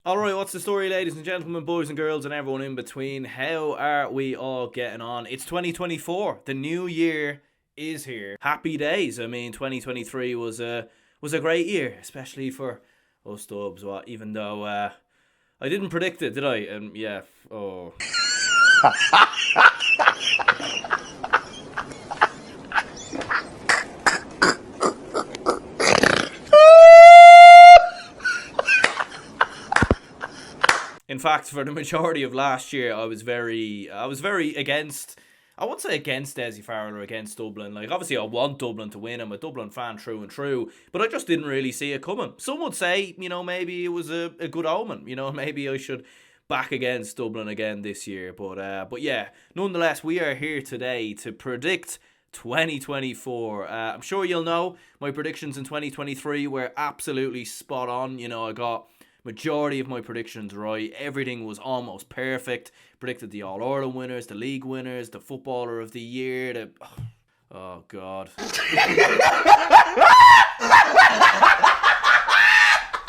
Alright, what's the story, ladies and gentlemen, boys and girls, and everyone in between? How are we all getting on? It's 2024. The new year is here. Happy days. I mean, 2023 was a great year, especially for us Dubs. Even though I didn't predict it, did I? Yeah. Oh. In fact, for the majority of last year, I was very against. I wouldn't say against Desi Farrell or against Dublin. Like, obviously, I want Dublin to win. I'm a Dublin fan true and true. But I just didn't really see it coming. Some would say, maybe it was a good omen. Maybe I should back against Dublin again this year. But yeah, nonetheless, we are here today to predict 2024. I'm sure you'll know my predictions in 2023 were absolutely spot on. I got majority of my predictions right. Everything was almost perfect. Predicted the All-Ireland winners, the league winners, the footballer of the year, oh God. To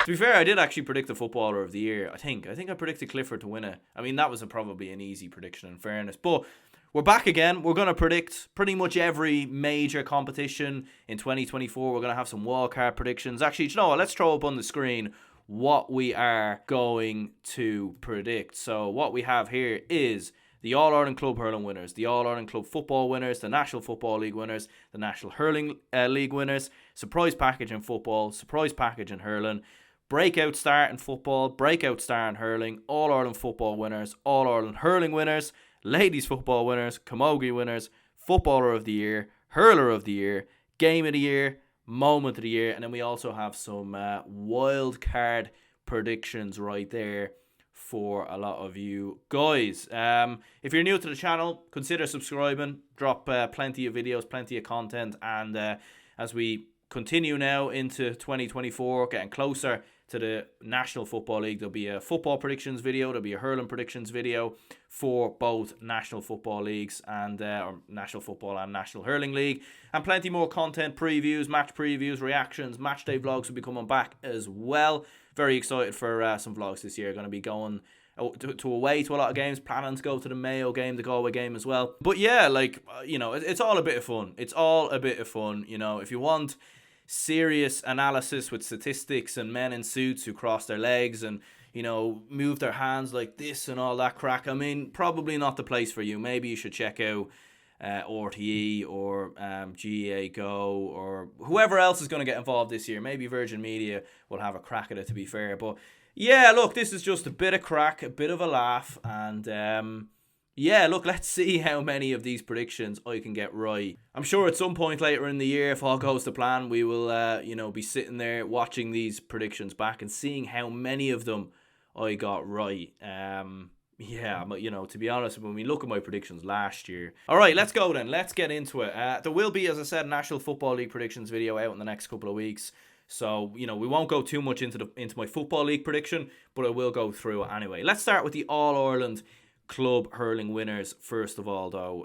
be fair, I did actually predict the footballer of the year. I think I predicted Clifford to win it. I mean, that was probably an easy prediction in fairness. But we're back again. We're going to predict pretty much every major competition in 2024. We're going to have some wildcard predictions. Actually, you know what? Let's throw up on the screen what we are going to predict. So what we have here is the All-Ireland Club Hurling winners, the All-Ireland Club Football winners, the National Football League winners, the National Hurling League winners, surprise package in football, surprise package in hurling, breakout star in football, breakout star in hurling, All-Ireland Football winners, All-Ireland Hurling winners, ladies football winners, Camogie winners, footballer of the year, hurler of the year, game of the year, moment of the year, and then we also have some wild card predictions right there for a lot of you guys. If you're new to the channel, consider subscribing. Drop plenty of videos, plenty of content, and as we continue now into 2024, getting closer to the National Football League, there'll be a football predictions video, there'll be a hurling predictions video for both National Football Leagues and or National Football and National Hurling League, and plenty more content, previews, match previews, reactions, match day vlogs will be coming back as well. Very excited for some vlogs this year. Going to be going away to a lot of games, planning to go to the Mayo game, the Galway game as well. But yeah, it's all a bit of fun. It's all a bit of fun. If you want serious analysis with statistics and men in suits who cross their legs and move their hands like this and all that crack, I mean, probably not the place for you. Maybe you should check out RTE or GEA Go or whoever else is going to get involved this year. Maybe Virgin Media will have a crack at it, to be fair. But yeah, look, this is just a bit of crack, a bit of a laugh, and yeah, look, let's see how many of these predictions I can get right. I'm sure at some point later in the year, if all goes to plan, we will, be sitting there watching these predictions back and seeing how many of them I got right. Yeah, but to be honest, when we look at my predictions last year. All right, let's go then. Let's get into it. There will be, as I said, National Football League predictions video out in the next couple of weeks. So, we won't go too much into my Football League prediction, but I will go through it anyway. Let's start with the All-Ireland Club Hurling winners first of all, though.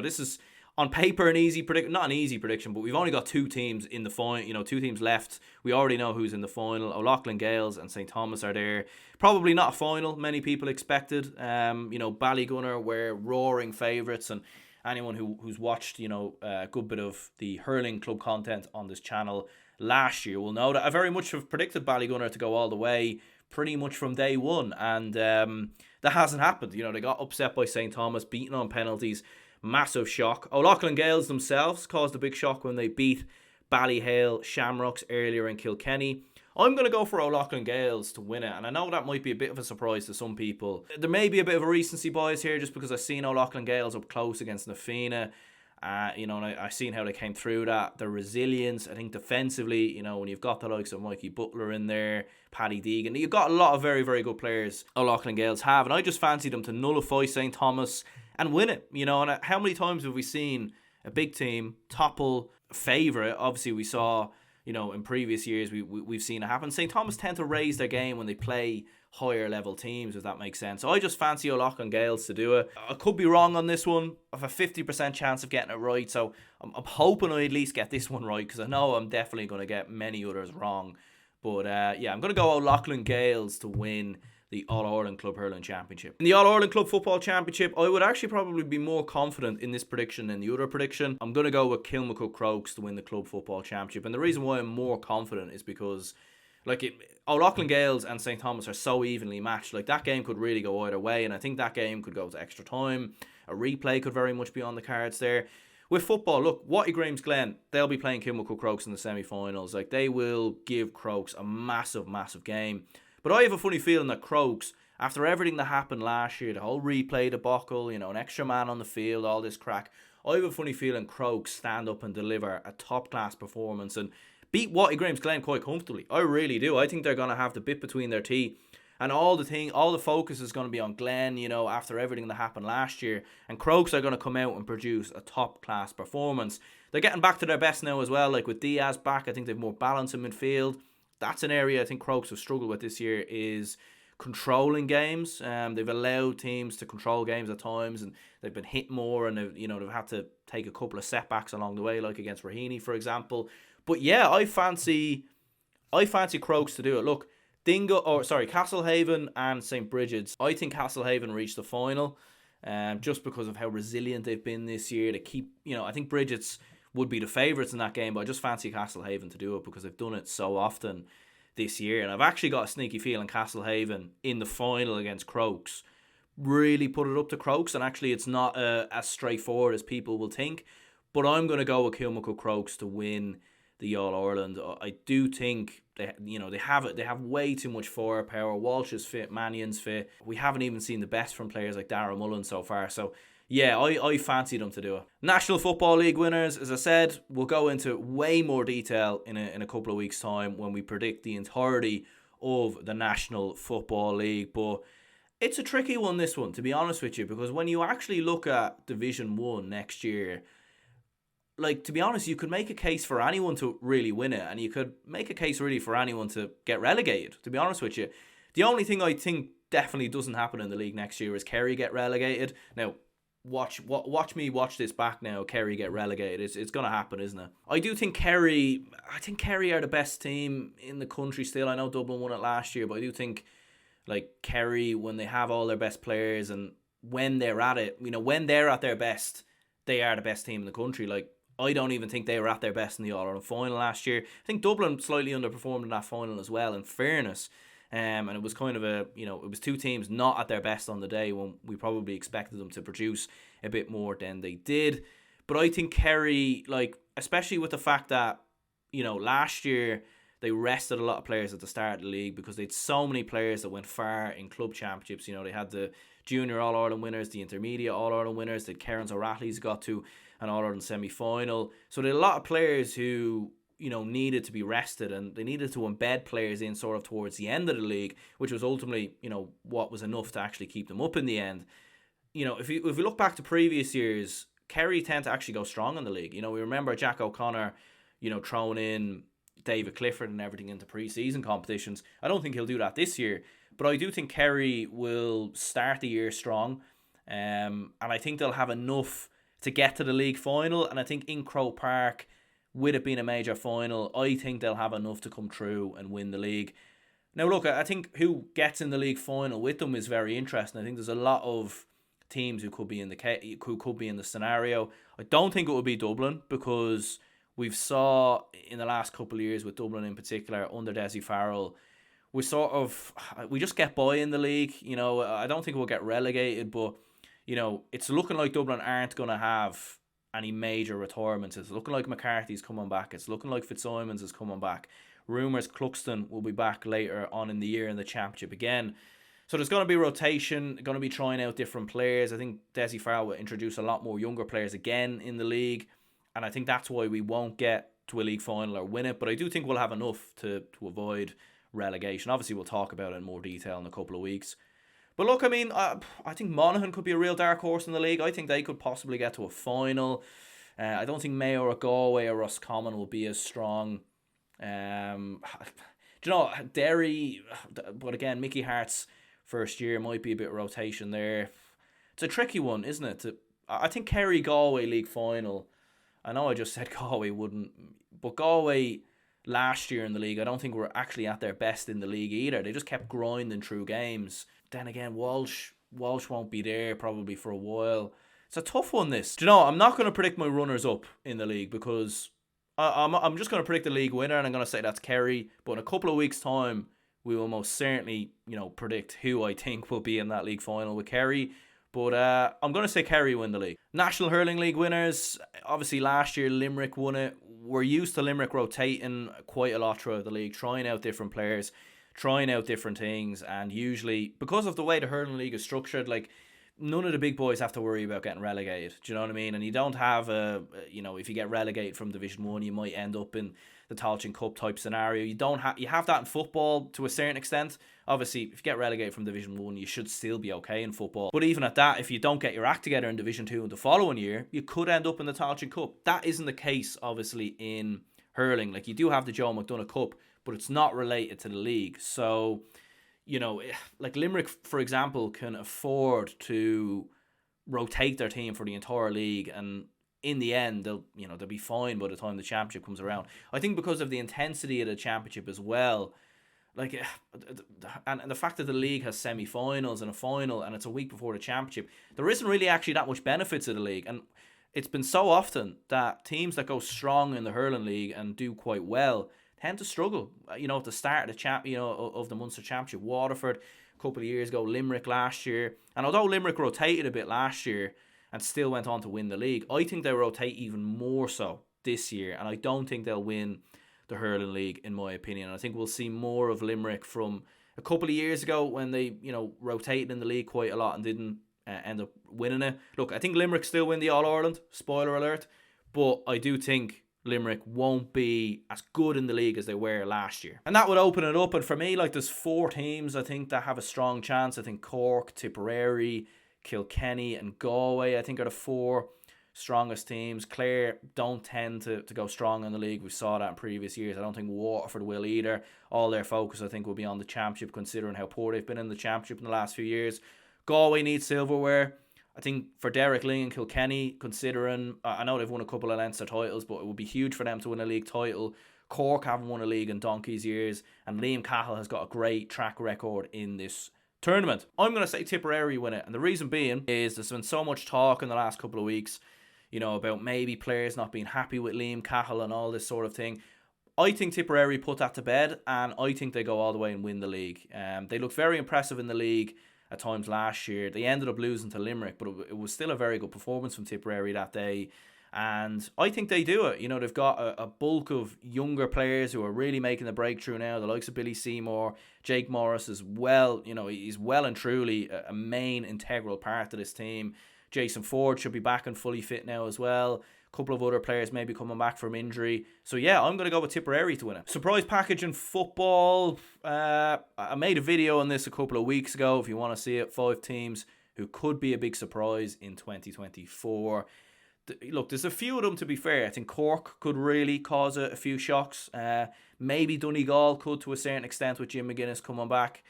This is on paper an easy prediction, not an easy prediction, but we've only got two teams in the final. Two teams left. We already know who's in the final. O'Loughlin Gaels and St Thomas are there. Probably not a final many people expected. Ballygunner were roaring favourites, and anyone who's watched a good bit of the hurling club content on this channel last year will know that I very much have predicted Ballygunner to go all the way pretty much from day one, and that hasn't happened. They got upset by St Thomas, beaten on penalties, massive shock. O'Loughlin Gaels themselves caused a big shock when they beat Ballyhale Shamrocks earlier in Kilkenny. I'm going to go for O'Loughlin Gaels to win it, and I know that might be a bit of a surprise to some people. There may be a bit of a recency bias here just because I've seen O'Loughlin Gaels up close against Na Fianna. And I've seen how they came through that. Their resilience, I think defensively, when you've got the likes of Mikey Butler in there, Paddy Deegan, you've got a lot of very, very good players O'Loughlin Gaels have, and I just fancy them to nullify St Thomas and win it. And how many times have we seen a big team topple a favourite? Obviously, we saw, in previous years, we've seen it happen. St Thomas tend to raise their game when they play higher level teams, if that makes sense. So I just fancy O'Loughlin Gaels to do it. I could be wrong on this one. I have a 50% chance of getting it right, so I'm hoping I at least get this one right, because I know I'm definitely going to get many others wrong. But yeah, I'm going to go O'Loughlin Gaels to win the All-Ireland Club Hurling Championship. In the All-Ireland Club Football Championship, I would actually probably be more confident in this prediction than the other prediction. I'm going to go with Kilmacud Crokes to win the Club Football Championship. And the reason why I'm more confident is because O'Loughlin Gaels and St. Thomas are so evenly matched. Like, that game could really go either way, and I think that game could go to extra time. A replay could very much be on the cards there. With football, look, Watergreamsglen, they'll be playing Kilmacud Crokes in the semi-finals. Like, they will give Crokes a massive, massive game. But I have a funny feeling that Crokes, after everything that happened last year, the whole replay debacle, an extra man on the field, all this crack, I have a funny feeling Crokes stand up and deliver a top-class performance and beat Watergreamsglen quite comfortably. I really do. I think they're going to have the bit between their teeth. And all the focus is going to be on Glen, after everything that happened last year. And Crokes are going to come out and produce a top-class performance. They're getting back to their best now as well. Like, with Diaz back, I think they've more balance in midfield. That's an area I think Crokes have struggled with this year, is controlling games. They've allowed teams to control games at times, and they've been hit more, and they've had to take a couple of setbacks along the way, like against Raheny, for example. But yeah, I fancy Crokes to do it. Look, Castlehaven and St. Bridget's. I think Castlehaven reached the final, just because of how resilient they've been this year. To keep, I think Bridget's would be the favourites in that game, but I just fancy Castlehaven to do it because they've done it so often this year. And I've actually got a sneaky feeling Castlehaven in the final against Crokes really put it up to Crokes, and actually it's not as straightforward as people will think. But I'm going to go with Kilmacud Crokes to win the All-Ireland. I do think they have way too much firepower. Walsh is fit, Mannion's fit. We haven't even seen the best from players like Darragh Mullen so far. So yeah, I fancy them to do it. National Football League winners, as I said, we'll go into way more detail in a couple of weeks' time when we predict the entirety of the National Football League. But it's a tricky one, this one, to be honest with you, because when you actually look at Division 1 next year, like, to be honest, you could make a case for anyone to really win it, and you could make a case really for anyone to get relegated, to be honest with you. The only thing I think definitely doesn't happen in the league next year is Kerry get relegated. Now, watch me watch this back now. Kerry get relegated. It's going to happen, isn't it? I think Kerry are the best team in the country still. I know Dublin won it last year, but I do think, like, Kerry, when they have all their best players and when they're at it, when they're at their best, they are the best team in the country. Like, I don't even think they were at their best in the All-Ireland final last year. I think Dublin slightly underperformed in that final as well, in fairness. And it was kind of it was two teams not at their best on the day when we probably expected them to produce a bit more than they did. But I think Kerry, like, especially with the fact that, last year they rested a lot of players at the start of the league because they had so many players that went far in club championships. They had the junior All-Ireland winners, the intermediate All-Ireland winners, the Kerins O'Rahilly's got to an All-Ireland semi-final. So there are a lot of players who, needed to be rested, and they needed to embed players in sort of towards the end of the league, which was ultimately, what was enough to actually keep them up in the end. If you look back to previous years, Kerry tend to actually go strong in the league. We remember Jack O'Connor, throwing in David Clifford and everything into pre-season competitions. I don't think he'll do that this year, but I do think Kerry will start the year strong, and I think they'll have enough to get to the league final. And I think in Croke Park, with it being a major final, I think they'll have enough to come through and win the league. Now look, I think who gets in the league final with them is very interesting. I think there's a lot of teams who could be in the scenario. I don't think it would be Dublin, because we've saw in the last couple of years with Dublin in particular under Dessie Farrell, we just get by in the league. I don't think we'll get relegated, but it's looking like Dublin aren't going to have any major retirements. It's looking like McCarthy's coming back. It's looking like Fitzsimons is coming back. Rumours Cluxton will be back later on in the year in the championship again. So there's going to be rotation, going to be trying out different players. I think Dessie Farrell will introduce a lot more younger players again in the league, and I think that's why we won't get to a league final or win it, but I do think we'll have enough to avoid relegation. Obviously, we'll talk about it in more detail in a couple of weeks. But look, I think Monaghan could be a real dark horse in the league. I think they could possibly get to a final. I don't think Mayo or Galway or Roscommon will be as strong. Derry, but again, Mickey Hart's first year might be a bit of rotation there. It's a tricky one, isn't it? I think Kerry Galway league final. I know I just said Galway wouldn't, but Galway, last year in the league, I don't think were actually at their best in the league either. They just kept grinding through games. Then again, Walsh won't be there probably for a while. It's a tough one, this. Do you know, I'm not going to predict my runners up in the league because I'm just going to predict the league winner, and I'm going to say that's Kerry. But in a couple of weeks' time, we will most certainly, predict who I think will be in that league final with Kerry. But I'm going to say Kerry win the league. National Hurling League winners, obviously last year Limerick won it. We're used to Limerick rotating quite a lot throughout the league, trying out different players, trying out different things, and usually, because of the way the Hurling League is structured, like, none of the big boys have to worry about getting relegated. Do you know what I mean? And you don't have if you get relegated from Division 1, you might end up in the Tailteann Cup type scenario. You have that in football to a certain extent. Obviously, if you get relegated from Division 1, you should still be okay in football. But even at that, if you don't get your act together in Division 2 in the following year, you could end up in the Tailteann Cup. That isn't the case, obviously, in hurling. Like, you do have the Joe McDonagh Cup, but it's not related to the league. So, like Limerick, for example, can afford to rotate their team for the entire league, and in the end, they'll be fine by the time the championship comes around. I think because of the intensity of the championship as well, like, and the fact that the league has semi-finals and a final, and it's a week before the championship, there isn't really actually that much benefit to the league. And it's been so often that teams that go strong in the hurling league and do quite well tend to struggle. At the start of the of the Munster Championship, Waterford a couple of years ago, Limerick last year, and although Limerick rotated a bit last year and still went on to win the league, I think they rotate even more so this year, and I don't think they'll win the hurling league, in my opinion. I think we'll see more of Limerick from a couple of years ago when they rotated in the league quite a lot and didn't end up winning it. Look, I think Limerick still win the All-Ireland, spoiler alert, but I do think Limerick won't be as good in the league as they were last year. And that would open it up. And for me, like, there's 4 teams I think that have a strong chance. I think Cork, Tipperary, Kilkenny and Galway, I think, are the 4 strongest teams. Clare don't tend to go strong in the league. We saw that in previous years. I don't think Waterford will either. All their focus, I think, will be on the championship, considering how poor they've been in the championship in the last few years. Galway needs silverware. I think for Derek Ling and Kilkenny, considering, I know they've won a couple of Leinster titles, but it would be huge for them to win a league title. Cork haven't won a league in donkey's years, and Liam Cahill has got a great track record in this tournament. I'm going to say Tipperary win it, and the reason being is there's been so much talk in the last couple of weeks, about maybe players not being happy with Liam Cahill and all this sort of thing. I think Tipperary put that to bed, and I think they go all the way and win the league. They looked very impressive in the league at times last year. They ended up losing to Limerick, but it was still a very good performance from Tipperary that day. And I think they do it. They've got a bulk of younger players who are really making the breakthrough now. The likes of Billy Seymour, Jake Morris as well. He's well and truly a main integral part of this team. Jason Ford should be back and fully fit now as well. A couple of other players maybe coming back from injury. So yeah, I'm going to go with Tipperary to win it. Surprise package in football. I made a video on this a couple of weeks ago. If you want to see it, 5 teams who could be a big surprise in 2024. Look, there's a few of them, to be fair. I think Cork could really cause a few shocks. Maybe Donegal could to a certain extent with Jim McGuinness coming back.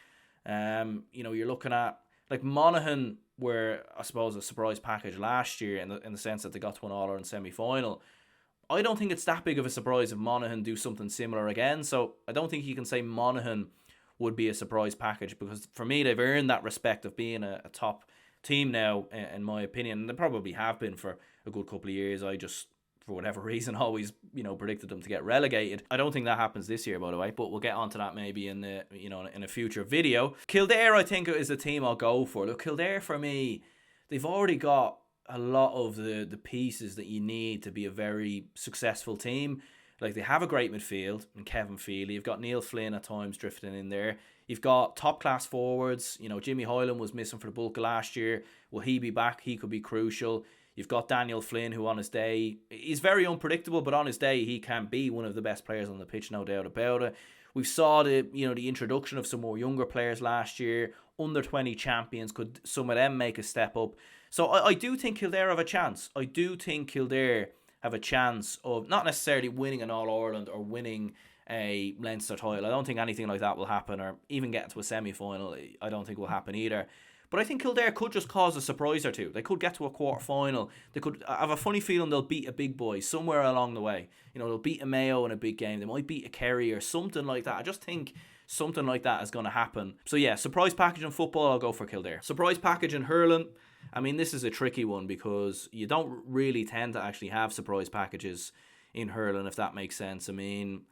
You're looking at, like, Monaghan were, I suppose, a surprise package last year in the sense that they got to an All-Ireland semi-final. I don't think it's that big of a surprise if Monaghan do something similar again. So I don't think you can say Monaghan would be a surprise package, because for me, they've earned that respect of being a top team now, in my opinion. And they probably have been for a good couple of years. I just, for whatever reason, always predicted them to get relegated. I don't think that happens this year, by the way, but we'll get onto that maybe in a future video. Kildare, I think, is the team I'll go for. Look, Kildare, for me, they've already got a lot of the pieces that you need to be a very successful team. Like, they have a great midfield in Kevin Feely. You've got Neil Flynn at times drifting in there. You've got top class forwards. Jimmy Hoyland was missing for the bulk of last year. Will he be back? He could be crucial. You've got Daniel Flynn, who on his day, he's very unpredictable, but on his day, he can be one of the best players on the pitch, no doubt about it. We saw the introduction of some more younger players last year. Under 20 champions, could some of them make a step up? So I do think Kildare have a chance. I do think Kildare have a chance of not necessarily winning an All-Ireland or winning a Leinster title. I don't think anything like that will happen, or even getting to a semi-final. I don't think will happen either. But I think Kildare could just cause a surprise or two. They could get to a quarter final. They could. I have a funny feeling they'll beat a big boy somewhere along the way. They'll beat a Mayo in a big game. They might beat a Kerry or something like that. I just think something like that is going to happen. So yeah, surprise package in football, I'll go for Kildare. Surprise package in hurling. I mean, this is a tricky one because you don't really tend to actually have surprise packages in hurling, if that makes sense. I mean,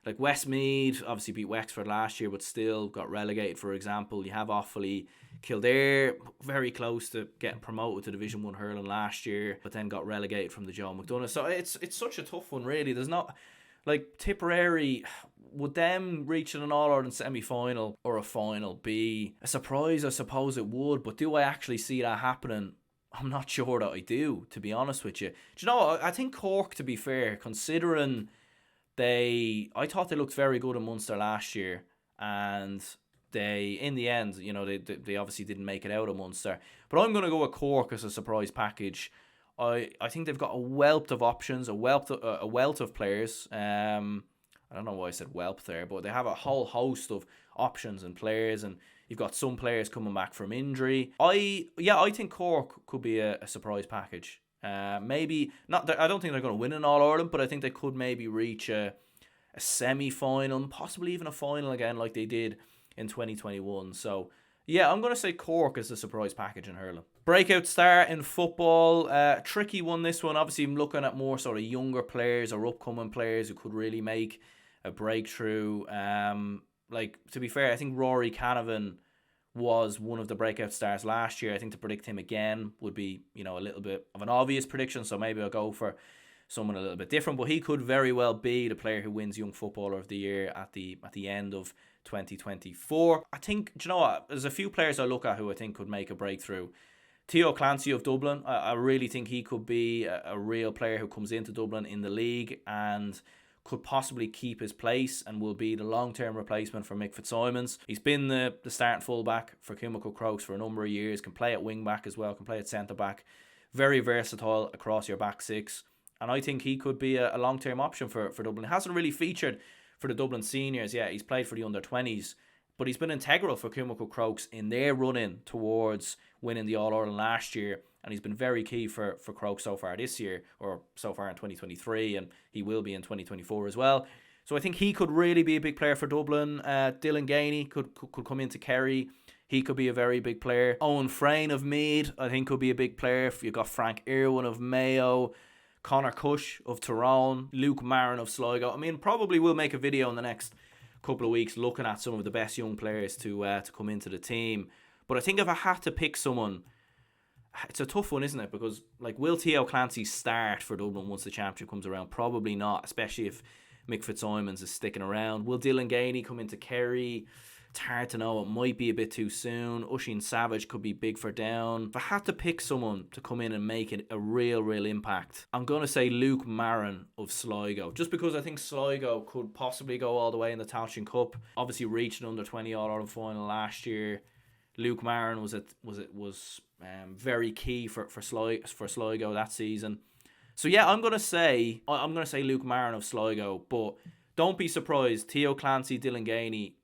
like Westmeath obviously beat Wexford last year, but still got relegated, for example. You have Offaly. Kildare, very close to getting promoted to Division 1 hurling last year, but then got relegated from the Joe McDonagh. So it's such a tough one, really. There's not, like, Tipperary, would them reaching an All-Ireland semi-final or a final be a surprise? I suppose it would, but do I actually see that happening? I'm not sure that I do, to be honest with you. Do you know what? I think Cork, to be fair, considering I thought they looked very good in Munster last year, and they, in the end, they obviously didn't make it out of Munster. But I'm going to go with Cork as a surprise package. I think they've got a wealth of options, a wealth of players. I don't know why I said wealth there, but they have a whole host of options and players, and you've got some players coming back from injury. I think Cork could be a surprise package. Maybe not. I don't think they're going to win an All-Ireland, but I think they could maybe reach a semi-final, possibly even a final again, like they did in 2021. So yeah, I'm going to say Cork is the surprise package in hurling. Breakout star in football, tricky one, this one. Obviously I'm looking at more sort of younger players or upcoming players who could really make a breakthrough. Like, to be fair, I think Rory Canavan was one of the breakout stars last year. I think to predict him again would be, a little bit of an obvious prediction, so maybe I'll go for someone a little bit different, but he could very well be the player who wins Young Footballer of the Year at the end of 2024. I think, do you know what? There's a few players I look at who I think could make a breakthrough. Theo Clancy of Dublin, I really think he could be a real player who comes into Dublin in the league and could possibly keep his place and will be the long-term replacement for Mick Fitzsimons. He's been the starting fullback for Kilmacud Crokes for a number of years, can play at wing-back as well, can play at centre-back. Very versatile across your back six. And I think he could be a long-term option for Dublin. He hasn't really featured for the Dublin seniors yet. He's played for the under-20s, but he's been integral for Kilmacud Crokes in their run-in towards winning the All-Ireland last year, and he's been very key for Crokes so far this year, or so far in 2023, and he will be in 2024 as well. So I think he could really be a big player for Dublin. Dylan Gainey could come into Kerry. He could be a very big player. Owen Frayne of Meath, I think, could be a big player. You've got Frank Irwin of Mayo, Conor Cush of Tyrone, Luke Marin of Sligo. I mean, probably we'll make a video in the next couple of weeks looking at some of the best young players to come into the team. But I think if I had to pick someone, it's a tough one, isn't it? Because, like, will Theo Clancy start for Dublin once the championship comes around? Probably not, especially if Mick Fitzsimons is sticking around. Will Dylan Gainey come into Kerry? It's hard to know. It might be a bit too soon. Oisin Savage could be big for Down. If I had to pick someone to come in and make it a real impact, I'm going to say Luke Marin of Sligo. Just because I think Sligo could possibly go all the way in the Tailteann Cup. Obviously reached an under-20 All-Ireland final last year. Luke Marin was very key for Sligo that season. So yeah, I'm gonna say Luke Marin of Sligo, but don't be surprised. Theo Clancy, Dylan Gainey,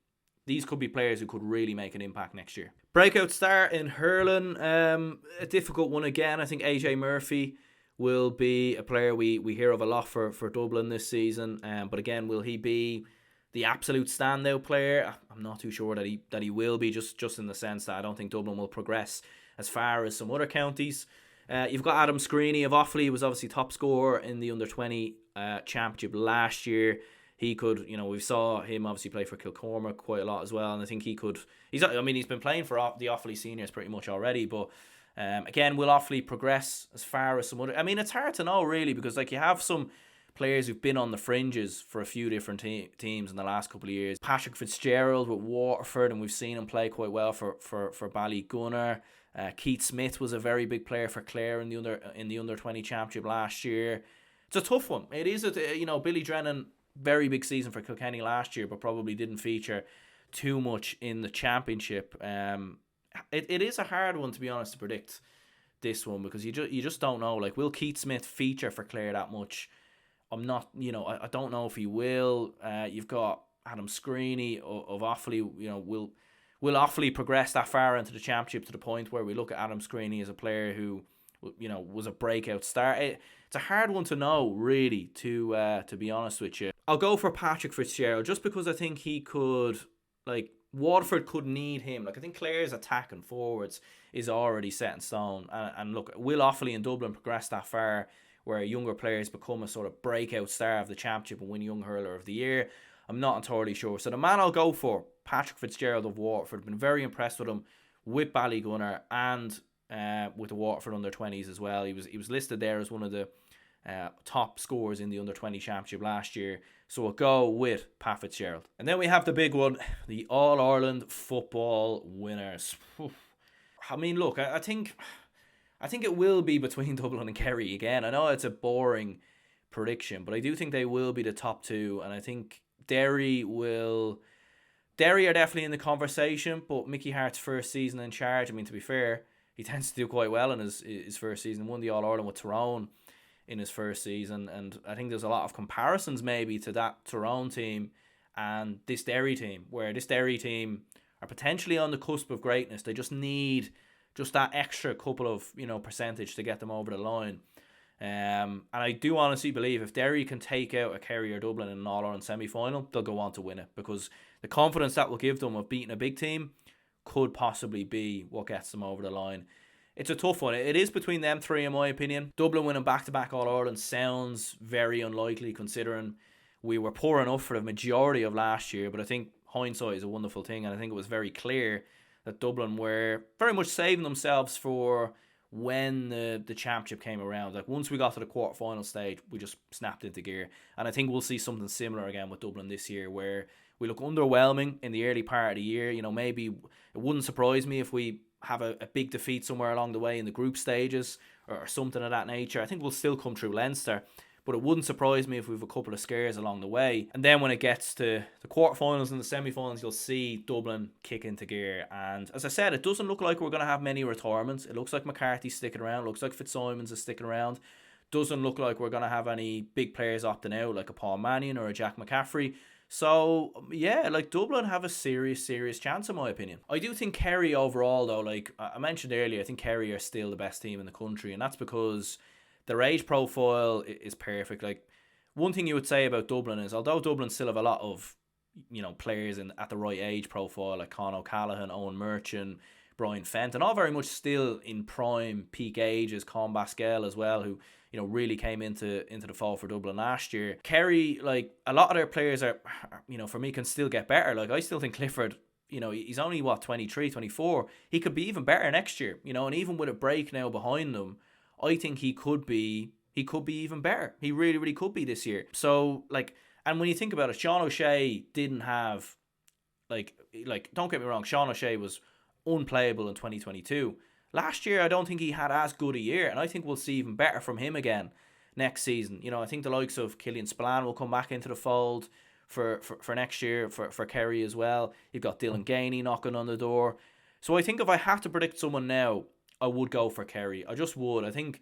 these could be players who could really make an impact next year. Breakout star in hurling, a difficult one again. I think AJ Murphy will be a player we hear of a lot for Dublin this season. But again, will he be the absolute standout player? I'm not too sure that he will be, just in the sense that I don't think Dublin will progress as far as some other counties. You've got Adam Screeney of Offaly, who was obviously top scorer in the under-20 championship last year. He could, we saw him obviously play for Kilcormac quite a lot as well, and I think he's been playing for the Offaly seniors pretty much already, but again, will Offaly progress as far as some other? I mean, it's hard to know really, because like you have some players who've been on the fringes for a few different teams in the last couple of years. Patrick Fitzgerald with Waterford, and we've seen him play quite well for Ballygunner. Keith Smith was a very big player for Clare in the under-20 championship last year. It's a tough one. It is Billy Drennan, very big season for Kilkenny last year, but probably didn't feature too much in the championship. It is a hard one, to be honest, to predict this one, because you just don't know. Like, will Keith Smith feature for Clare that much? I'm not, I don't know if he will. You've got Adam Screeney of Offaly. Will will Offaly progress that far into the championship to the point where we look at Adam Screeney as a player who, was a breakout star? It's a hard one to know, really, to be honest with you. I'll go for Patrick Fitzgerald just because I think he could, Waterford could need him. I think Clare's attack and forwards is already set in stone. And look, will Offaly and Dublin progress that far where younger players become a sort of breakout star of the championship and win Young Hurler of the Year? I'm not entirely sure. So the man I'll go for, Patrick Fitzgerald of Waterford. I've been very impressed with him with Ballygunner and with the Waterford under-20s as well. He was listed there as one of the top scorers in the under-20 championship last year. So we'll go with Pat Fitzgerald. And then we have the big one, the All-Ireland football winners. I mean, look, I think it will be between Dublin and Kerry again. I know it's a boring prediction, but I do think they will be the top two. And I think Derry are definitely in the conversation, but Mickey Hart's first season in charge, I mean, to be fair, he tends to do quite well in his first season. Won the All-Ireland with Tyrone in his first season, and I think there's a lot of comparisons maybe to that Tyrone team and this Derry team, where this Derry team are potentially on the cusp of greatness. They just need that extra couple of percentage to get them over the line. And I do honestly believe if Derry can take out a Kerry or Dublin in an All-Ireland semi-final, they'll go on to win it, because the confidence that will give them of beating a big team could possibly be what gets them over the line. It's a tough one. It is between them three, in my opinion. Dublin winning back-to-back All-Ireland sounds very unlikely, considering we were poor enough for the majority of last year, but I think hindsight is a wonderful thing, and I think it was very clear that Dublin were very much saving themselves for when the championship came around. Once we got to the quarter-final stage, we just snapped into gear, and I think we'll see something similar again with Dublin this year, where we look underwhelming in the early part of the year. Maybe it wouldn't surprise me if we have a big defeat somewhere along the way in the group stages or something of that nature. I think we'll still come through Leinster, but it wouldn't surprise me if we have a couple of scares along the way. And then when it gets to the quarterfinals and the semi-finals, you'll see Dublin kick into gear. And as I said, it doesn't look like we're going to have many retirements. It looks like McCarthy's sticking around. It looks like Fitzsimons is sticking around. Doesn't look like we're going to have any big players opting out, like a Paul Mannion or a Jack McCaffrey. So, yeah, Dublin have a serious chance, in my opinion. I do think Kerry overall, though, I mentioned earlier, I think Kerry are still the best team in the country, and that's because their age profile is perfect. One thing you would say about Dublin is, although Dublin still have a lot of, players at the right age profile, like Con O'Callaghan, Owen Merchant, Brian Fenton, all very much still in prime peak ages. Con Basquel as well, who really came into the fall for Dublin last year. Kerry, a lot of their players are, for me, can still get better. I still think Clifford, he's only 23, 24. He could be even better next year, and even with a break now behind them, I think he could be even better. He really, really could be this year. So, and when you think about it, Sean O'Shea didn't have, don't get me wrong, Sean O'Shea was unplayable in 2022. Last year, I don't think he had as good a year, and I think we'll see even better from him again next season. I think the likes of Killian Spillane will come back into the fold for next year, for Kerry as well. You've got Dylan Gainey knocking on the door. So I think if I have to predict someone now, I would go for Kerry. I just would. I think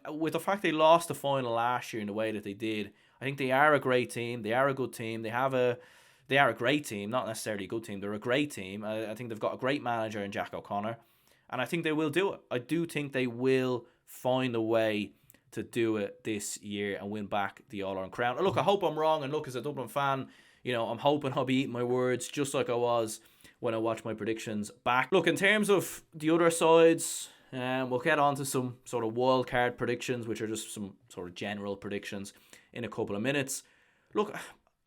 with the fact they lost the final last year in the way that they did, I think they are a great team. They are a good team. They are a great team, not necessarily a good team. They're a great team. I think they've got a great manager in Jack O'Connor. And I think they will do it. I do think they will find a way to do it this year and win back the All-Ireland crown. And look, I hope I'm wrong. And look, as a Dublin fan, I'm hoping I'll be eating my words just like I was when I watched my predictions back. Look, in terms of the other sides, we'll get on to some sort of wildcard predictions, which are just some sort of general predictions in a couple of minutes. Look,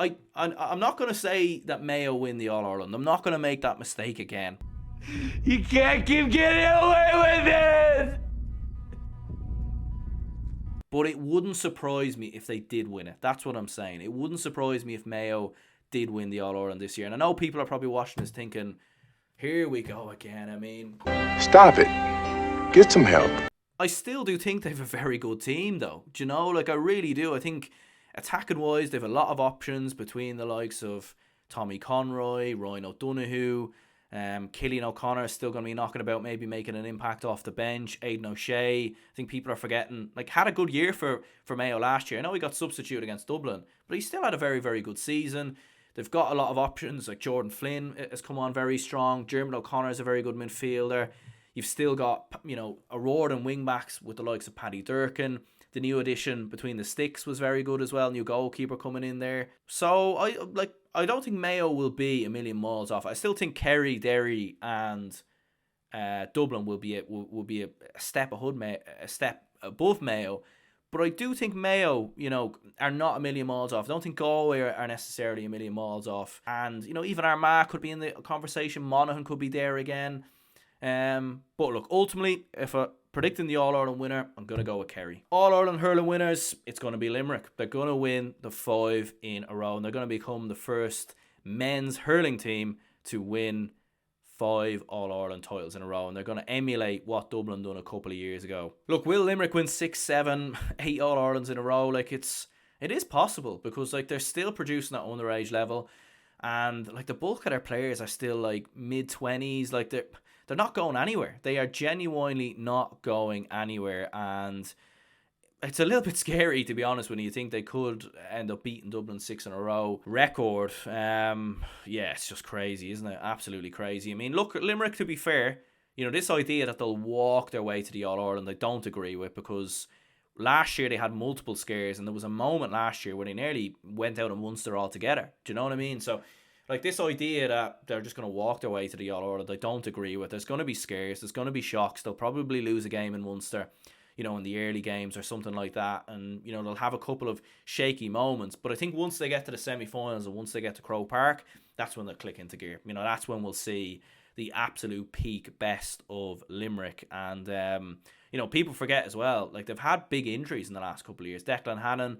I'm not going to say that Mayo win the All-Ireland. I'm not going to make that mistake again. You can't keep getting away with it! But it wouldn't surprise me if they did win it. That's what I'm saying. It wouldn't surprise me if Mayo did win the All-Ireland this year. And I know people are probably watching this thinking, here we go again. I mean, stop it. Get some help. I still do think they have a very good team, though. Do you know? I really do. I think attacking-wise, they have a lot of options between the likes of Tommy Conroy, Ryan O'Donoghue. Killian O'Connor is still going to be knocking about, maybe making an impact off the bench. Aidan O'Shea, I think people are forgetting, had a good year for Mayo last year. I know he got substituted against Dublin, but he still had a very, very good season. They've got a lot of options, like Jordan Flynn has come on very strong. Dermot O'Connor is a very good midfielder. You've still got, O'Rourke and wing-backs with the likes of Paddy Durkin. The new addition between the sticks was very good as well. New goalkeeper coming in there. So, I don't think Mayo will be a million miles off. I still think Kerry, Derry and Dublin will be a step above Mayo. But I do think Mayo, are not a million miles off. I don't think Galway are necessarily a million miles off. And, even Armagh could be in the conversation. Monaghan could be there again. But look, ultimately, if I'm predicting the All-Ireland winner, I'm going to go with Kerry. All-Ireland hurling winners, it's going to be Limerick. They're going to win the 5 in a row. And they're going to become the first men's hurling team to win 5 All-Ireland titles in a row, and they're going to emulate what Dublin done a couple of years ago. Look, will Limerick win 6, 7, 8 All-Irelands in a row? Like, it is possible, because like they're still producing at underage level, and like the bulk of their players are still like mid-20s. Like they're not going anywhere. They are genuinely not going anywhere, and it's a little bit scary, to be honest, when you think they could end up beating Dublin 6 in a row record. It's just crazy, isn't it? Absolutely crazy. I mean, look, Limerick, to be fair, this idea that they'll walk their way to the All-Ireland, I don't agree with, because last year they had multiple scares, and there was a moment last year where they nearly went out of Munster altogether. Do you know what I mean? So, like, this idea that they're just going to walk their way to the All-Ireland, I don't agree with. There's going to be scares. There's going to be shocks. They'll probably lose a game in Munster, in the early games or something like that. And, they'll have a couple of shaky moments. But I think once they get to the semi-finals and once they get to Croke Park, that's when they'll click into gear. That's when we'll see the absolute peak best of Limerick. And, people forget as well, like, they've had big injuries in the last couple of years. Declan Hannon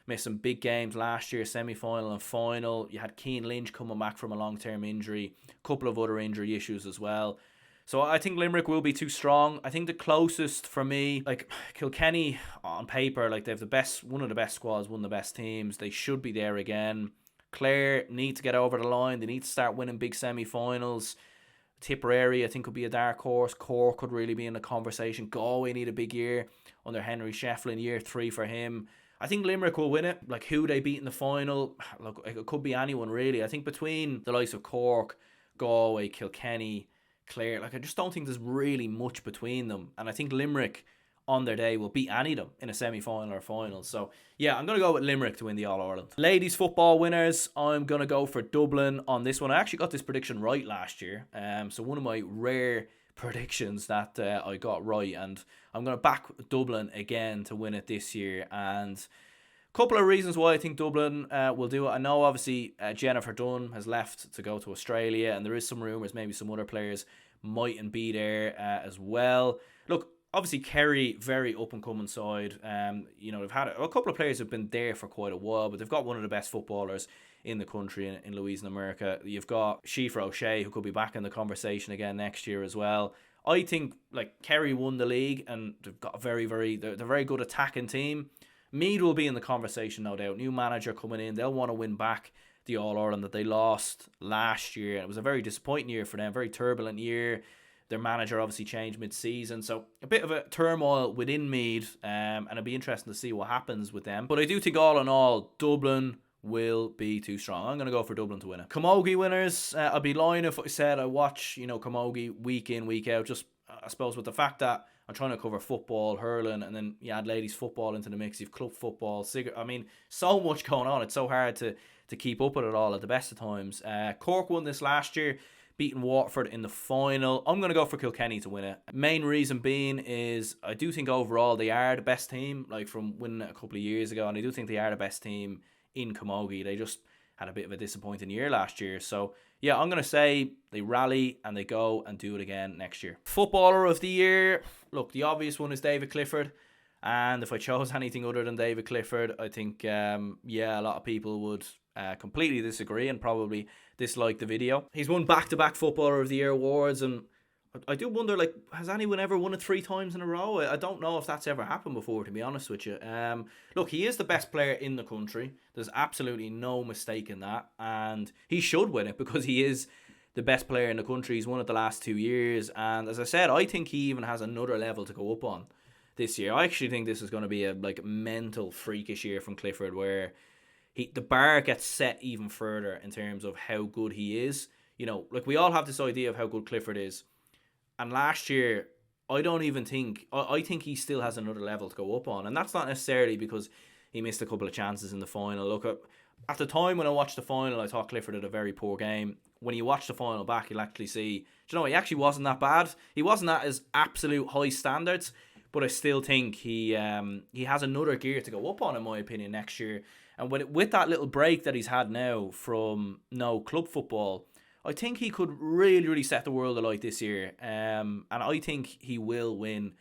missed some big games last year, semi-final and final. You had Cian Lynch coming back from a long-term injury. A couple of other injury issues as well. So I think Limerick will be too strong. I think the closest for me, like Kilkenny on paper, like they have one of the best squads, one of the best teams. They should be there again. Clare need to get over the line. They need to start winning big semi-finals. Tipperary, I think, could be a dark horse. Cork could really be in the conversation. Galway need a big year under Henry Shefflin, year 3 for him. I think Limerick will win it. Like, who they beat in the final, look, it could be anyone really. I think between the likes of Cork, Galway, Kilkenny, Clare, like, I just don't think there's really much between them. And I think Limerick on their day will beat any of them in a semi-final or final. So yeah, I'm going to go with Limerick to win the All-Ireland. Ladies football winners, I'm going to go for Dublin on this one. I actually got this prediction right last year. So one of my rare predictions that I got right, and I'm going to back Dublin again to win it this year. And a couple of reasons why I think Dublin will do it. I know obviously Jennifer Dunn has left to go to Australia, and there is some rumours maybe some other players mightn't be there as well. Look, obviously Kerry, very up and coming side. They've had a couple of players who've been there for quite a while, but they've got one of the best footballers in the country in Louise in America. You've got Shifra O'Shea, who could be back in the conversation again next year as well. I think like Kerry won the league, and they've got they're a very good attacking team. Meath will be in the conversation, no doubt. New manager coming in, they'll want to win back the All-Ireland that they lost last year. And it was a very disappointing year for them, very turbulent year. Their manager obviously changed mid-season, so a bit of a turmoil within Meath, and it'll be interesting to see what happens with them. But I do think all in all, Dublin will be too strong. I'm going to go for Dublin to win it. Camogie winners, I'd be lying if I said I watch, Camogie week in, week out. Just, I suppose, with the fact that I'm trying to cover football, hurling, and then you add ladies football into the mix. You've club football, so much going on. It's so hard to keep up with it all at the best of times. Cork won this last year, beating Waterford in the final. I'm going to go for Kilkenny to win it. Main reason being is I do think overall they are the best team, like from winning it a couple of years ago, and I do think they are the best team in Camogie. They just had a bit of a disappointing year last year. So yeah, I'm going to say they rally and they go and do it again next year. Footballer of the year, look, the obvious one is David Clifford. And if I chose anything other than David Clifford, I think, a lot of people would completely disagree and probably dislike the video. He's won back-to-back Footballer of the Year awards, and I do wonder, like, has anyone ever won it 3 times in a row? I don't know if that's ever happened before, to be honest with you. Look, he is the best player in the country. There's absolutely no mistake in that, and he should win it because he is the best player in the country. He's won it the last 2 years, and as I said, I think he even has another level to go up on this year. I actually think this is going to be a mental freakish year from Clifford, where the bar gets set even further in terms of how good he is. Like we all have this idea of how good Clifford is. And last year, I don't even think... I think he still has another level to go up on. And that's not necessarily because he missed a couple of chances in the final. Look, at the time when I watched the final, I thought Clifford had a very poor game. When you watch the final back, you'll actually see... he actually wasn't that bad. He wasn't at his absolute high standards. But I still think he has another gear to go up on, in my opinion, next year. And with that little break that he's had now from no club football... I think he could really, really set the world alight this year. And I think he will win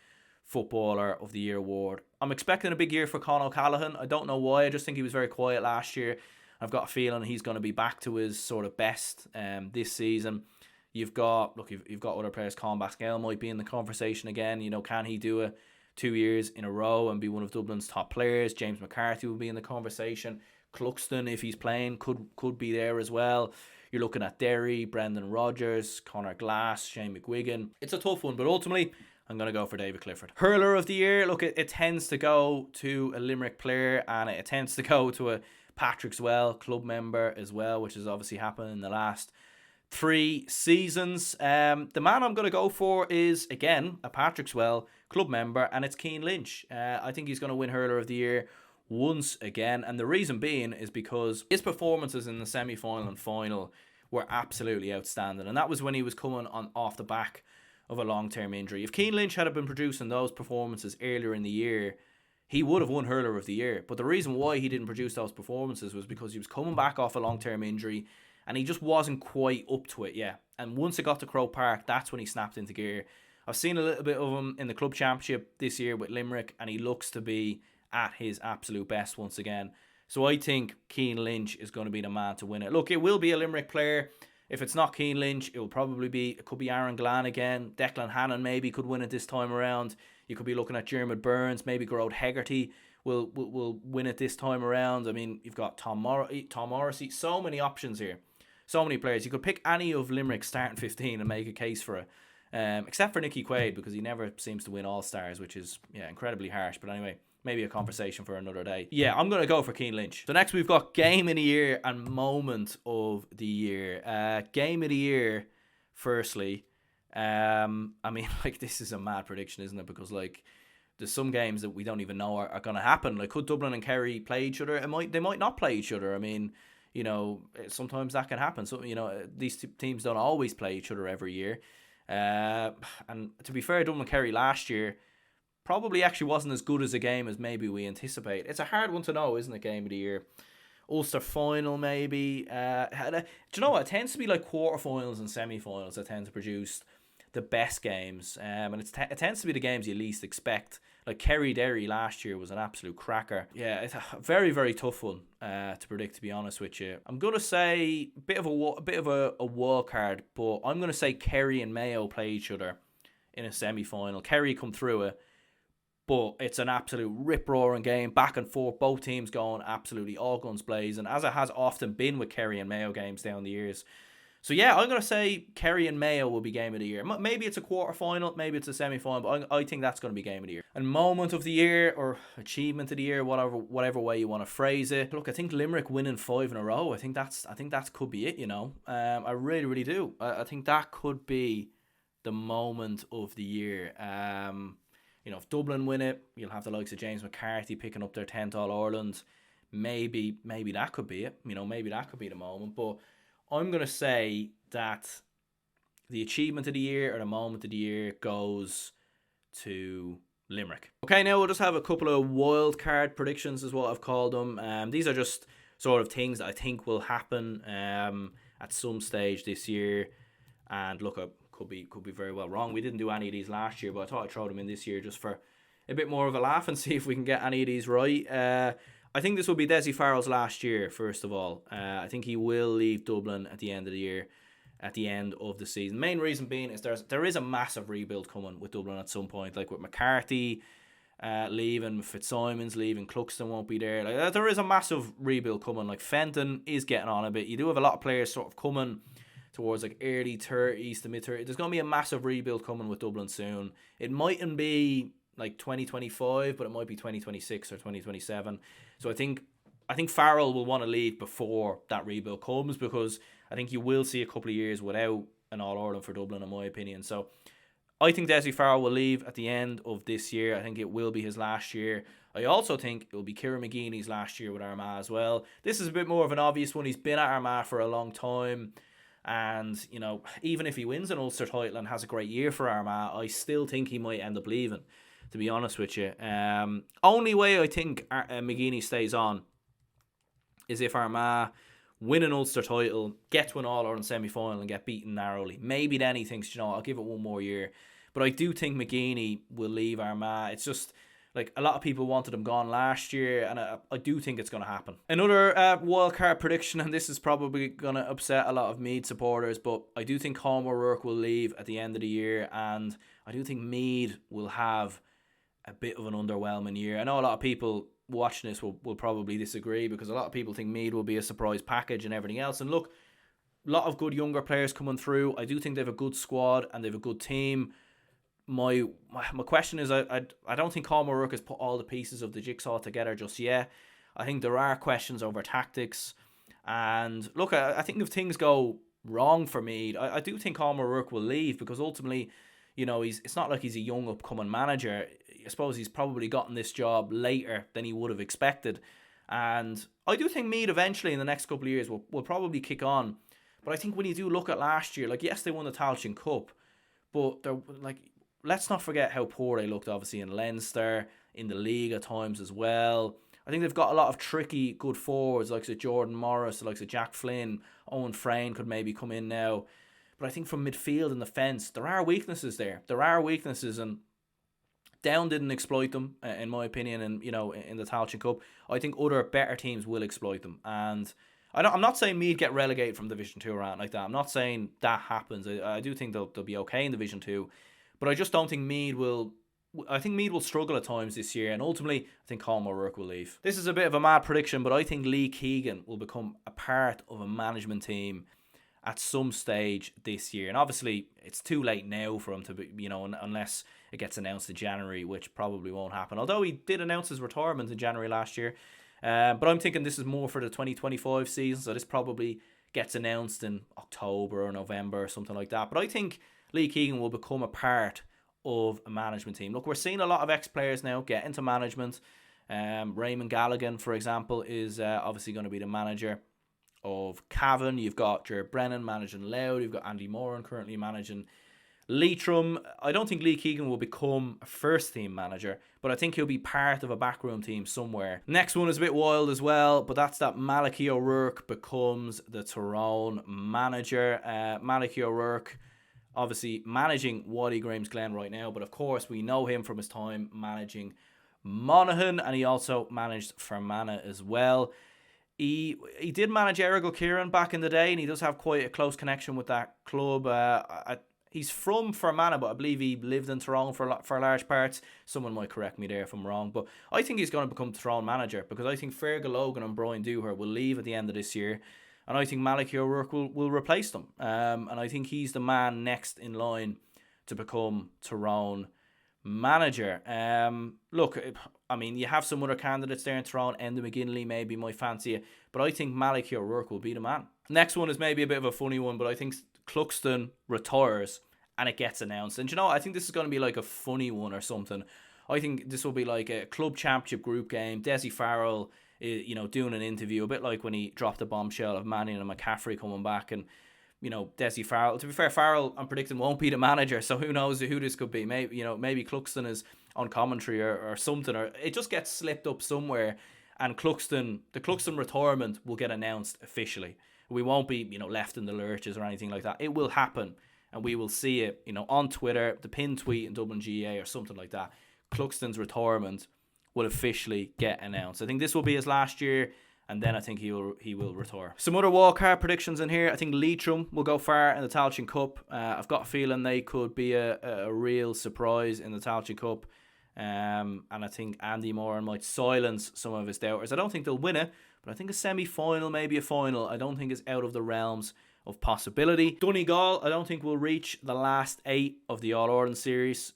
Footballer of the Year award. I'm expecting a big year for Con O'Callaghan. I don't know why. I just think he was very quiet last year. I've got a feeling he's going to be back to his sort of best this season. You've got other players. Colin Basquel might be in the conversation again. Can he do it 2 years in a row and be one of Dublin's top players? James McCarthy will be in the conversation. Cluxton, if he's playing, could be there as well. You're looking at Derry, Brendan Rodgers, Conor Glass, Shane McGuigan. It's a tough one, but ultimately, I'm going to go for David Clifford. Hurler of the Year, look, it tends to go to a Limerick player, and it tends to go to a Patrick Swell, club member as well, which has obviously happened in the last 3 seasons. The man I'm going to go for is, again, a Patrick Swell, club member, and it's Cian Lynch. I think he's going to win Hurler of the Year once again, and the reason being is because his performances in the semi-final and final were absolutely outstanding, and that was when he was coming on off the back of a long-term injury. If Cian Lynch had been producing those performances earlier in the year, he would have won Hurler of the Year. But the reason why he didn't produce those performances was because he was coming back off a long-term injury and he just wasn't quite up to it yet. And once it got to Croke Park, that's when he snapped into gear. I've seen a little bit of him in the club championship this year with Limerick, and he looks to be at his absolute best once again. So I think Cian Lynch is going to be the man to win it. Look, it will be a Limerick player. If it's not Cian Lynch, it could be Aaron Glan again. Declan Hannon maybe could win it this time around. You could be looking at Jeremy Burns. Maybe Gerard Hegarty will win it this time around. I mean, you've got Tom Morrissey. So many options here. So many players. You could pick any of Limerick's starting 15 and make a case for it. Except for Nicky Quaid, because he never seems to win All-Stars, which is incredibly harsh. But anyway, maybe a conversation for another day. Yeah, I'm going to go for Cian Lynch. So next we've got Game of the Year and Moment of the Year. Game of the Year, firstly. I mean, this is a mad prediction, isn't it? Because, there's some games that we don't even know are going to happen. Could Dublin and Kerry play each other? They might not play each other. I mean, sometimes that can happen. So, these teams don't always play each other every year. And to be fair, Dublin and Kerry last year probably actually wasn't as good as a game as maybe we anticipate. It's a hard one to know, isn't it? Game of the Year. Ulster final, maybe. Do you know what? It tends to be quarterfinals and semi-finals that tend to produce the best games. And it tends to be the games you least expect. Kerry Derry last year was an absolute cracker. Yeah, it's a very, very tough one to predict, to be honest with you. I'm going to say a bit of a wild card, but I'm going to say Kerry and Mayo play each other in a semi-final. Kerry come through it, but it's an absolute rip-roaring game, back and forth, both teams going absolutely all guns blazing, as it has often been with Kerry and Mayo games down the years. So yeah, I'm going to say Kerry and Mayo will be Game of the Year. Maybe it's a quarter-final, maybe it's a semi-final, but I think that's going to be Game of the Year. And Moment of the Year, or Achievement of the Year, whatever way you want to phrase it. Look, I think Limerick winning 5 in a row, I think that could be it, I really, really do. I think that could be the Moment of the Year. If Dublin win it, you'll have the likes of James McCarthy picking up their 10th All-Ireland. Maybe that could be it. Maybe that could be the moment. But I'm going to say that the Achievement of the Year or the Moment of the Year goes to Limerick. Okay, now we'll just have a couple of wildcard predictions is what I've called them. These are just sort of things that I think will happen at some stage this year. And look, could be very well wrong. We didn't do any of these last year, but I thought I'd throw them in this year just for a bit more of a laugh and see if we can get any of these right. I think this will be Dessie Farrell's last year, first of all. I think he will leave Dublin at the end of the year, at the end of the season. Main reason being is there is a massive rebuild coming with Dublin at some point, with McCarthy leaving, Fitzsimons leaving, Cluxton won't be there. There is a massive rebuild coming. Fenton is getting on a bit. You do have a lot of players sort of coming towards early 30s to mid 30s. There's going to be a massive rebuild coming with Dublin soon. It mightn't be 2025, but it might be 2026 or 2027. So I think I think Farrell will want to leave before that rebuild comes, because I think you will see a couple of years without an All-Ireland for Dublin, in my opinion. So I think Dessie Farrell will leave at the end of this year. I think it will be his last year. I also think it will be Kieran McGeeney's last year with Armagh as well. This is a bit more of an obvious one. He's been at Armagh for a long time. And, you know, even if he wins an Ulster title and has a great year for Armagh, I still think he might end up leaving, to be honest with you. Only way I think McGeeney stays on is if Armagh win an Ulster title, get to an All-Ireland semi-final and get beaten narrowly. Maybe then he thinks, you know, I'll give it one more year. But I do think McGeeney will leave Armagh. It's just, like, a lot of people wanted him gone last year, and I do think it's going to happen. Another wildcard prediction, and this is probably going to upset a lot of Meath supporters, but I do think Colm O'Rourke will leave at the end of the year, and I do think Meath will have a bit of an underwhelming year. I know a lot of people watching this will probably disagree, because a lot of people think Meath will be a surprise package and everything else. And look, a lot of good younger players coming through. I do think they have a good squad and they have a good team. My question is, I don't think Colm O'Rourke has put all the pieces of the jigsaw together just yet. I think there are questions over tactics. And look, I think if things go wrong for Meath, I do think Colm O'Rourke will leave, because ultimately, you know, it's not like he's a young upcoming manager. I suppose he's probably gotten this job later than he would have expected. And I do think Meath eventually in the next couple of years will probably kick on. But I think when you do look at last year, like, yes, they won the Tailteann Cup, but they're like, let's not forget how poor they looked, obviously, in Leinster, in the league at times as well. I think they've got a lot of tricky, good forwards, like Jordan Morris, like Jack Flynn, Owen Frayne could maybe come in now. But I think from midfield and the fence, there are weaknesses there. There are weaknesses, and Down didn't exploit them, in my opinion, and you know, in the Tailteann Cup. I think other better teams will exploit them, and I'm not saying Meath get relegated from Division 2 or anything like that. I'm not saying that happens. I do think they'll be okay in Division 2, but I just don't think Meath will. I think Meath will struggle at times this year, and ultimately, I think Colm O'Rourke will leave. This is a bit of a mad prediction, but I think Lee Keegan will become a part of a management team at some stage this year. And obviously, it's too late now for him to be, you know, unless it gets announced in January, which probably won't happen. Although he did announce his retirement in January last year. But I'm thinking this is more for the 2025 season, so this probably gets announced in October or November or something like that. But I think Lee Keegan will become a part of a management team. Look, we're seeing a lot of ex-players now get into management. Raymond Galligan, for example, is obviously going to be the manager of Cavan. You've got Jared Brennan managing Louth. You've got Andy Moran currently managing Leitrim. I don't think Lee Keegan will become a first team manager, but I think he'll be part of a backroom team somewhere. Next one is a bit wild as well, but that's that Malachy O'Rourke becomes the Tyrone manager. Malachy O'Rourke obviously managing Waddy Graham's Glen right now, but of course we know him from his time managing Monaghan, and he also managed Fermanagh as well. He did manage Errigal Kieran back in the day, and he does have quite a close connection with that club. He's from Fermanagh, but I believe he lived in Tyrone for large parts. Someone might correct me there if I'm wrong, but I think he's going to become Tyrone manager, because I think Fergal Logan and Brian Dooher will leave at the end of this year, and I think Malachy O'Rourke will replace them. And I think he's the man next in line to become Tyrone manager. Look, I mean, you have some other candidates there in Tyrone. Enda McGinley maybe might fancy it, but I think Malachy O'Rourke will be the man. Next one is maybe a bit of a funny one, but I think Cluxton retires and it gets announced. And you know, I think this is going to be like a funny one or something. I think this will be like a club championship group game. Dessie Farrell, you know, doing an interview, a bit like when he dropped the bombshell of Mannion and McCaffrey coming back, and you know, Dessie Farrell. To be fair, Farrell, I'm predicting, won't be the manager, so who knows who this could be. Maybe, you know, maybe Cluxton is on commentary or something, or it just gets slipped up somewhere, and the Cluxton retirement will get announced officially. We won't be, you know, left in the lurches or anything like that. It will happen, and we will see it, you know, on Twitter, the pinned tweet in Dublin GA or something like that. Cluxton's retirement will officially get announced. I think this will be his last year, and then I think he will retire. Some other wildcard predictions in here. I think Leitrim will go far in the Tailteann Cup. I've got a feeling they could be a real surprise in the Tailteann Cup. And I think Andy Moran might silence some of his doubters. I don't think they'll win it, but I think a semi-final, maybe a final, I don't think is out of the realms of possibility. Donegal, I don't think will reach the last 8 of the All-Ireland series.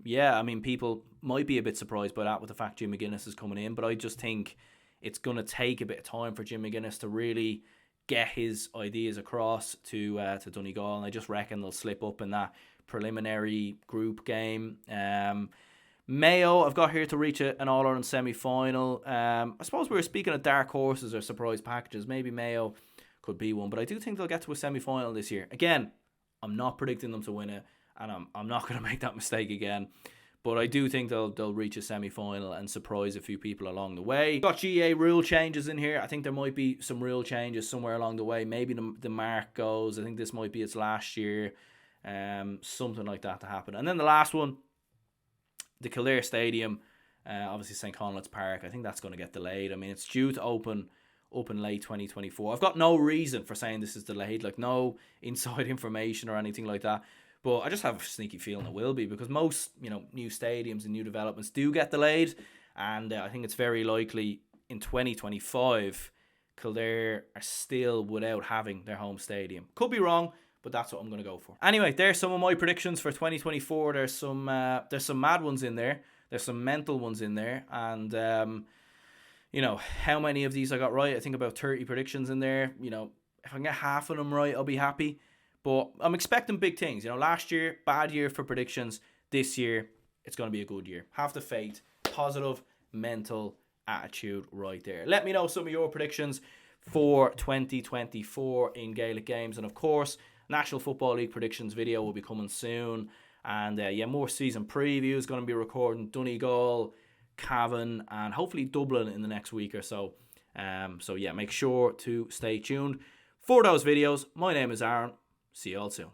Yeah, I mean, people might be a bit surprised by that with the fact Jim McGuinness is coming in, but I just think it's going to take a bit of time for Jim McGuinness to really get his ideas across to Donegal, and I just reckon they'll slip up in that preliminary group game. Mayo, I've got here to reach an All-Ireland semi-final. I suppose we were speaking of dark horses or surprise packages. Maybe Mayo could be one, but I do think they'll get to a semi-final this year. Again, I'm not predicting them to win it, and I'm not going to make that mistake again. But I do think they'll reach a semi-final and surprise a few people along the way. Got GA rule changes in here. I think there might be some rule changes somewhere along the way. Maybe the mark goes. I think this might be its last year. Something like that to happen. And then the last one, the Kildare Stadium, obviously St. Conleth's Park. I think that's going to get delayed. I mean, it's due to open late 2024. I've got no reason for saying this is delayed, like no inside information or anything like that. But I just have a sneaky feeling it will be, because most, new stadiums and new developments do get delayed. And I think it's very likely in 2025, Kildare are still without having their home stadium. Could be wrong, but that's what I'm going to go for. Anyway, there's some of my predictions for 2024. There's some mad ones in there. There's some mental ones in there. And, how many of these I got right? I think about 30 predictions in there. If I can get half of them right, I'll be happy. But I'm expecting big things. Last year, bad year for predictions. This year, it's going to be a good year. Have the faith, positive mental attitude right there. Let me know some of your predictions for 2024 in Gaelic Games. And of course, National Football League predictions video will be coming soon. And more season previews. Going to be recording Donegal, Cavan, and hopefully Dublin in the next week or so. Make sure to stay tuned for those videos. My name is Aaron. See you all soon.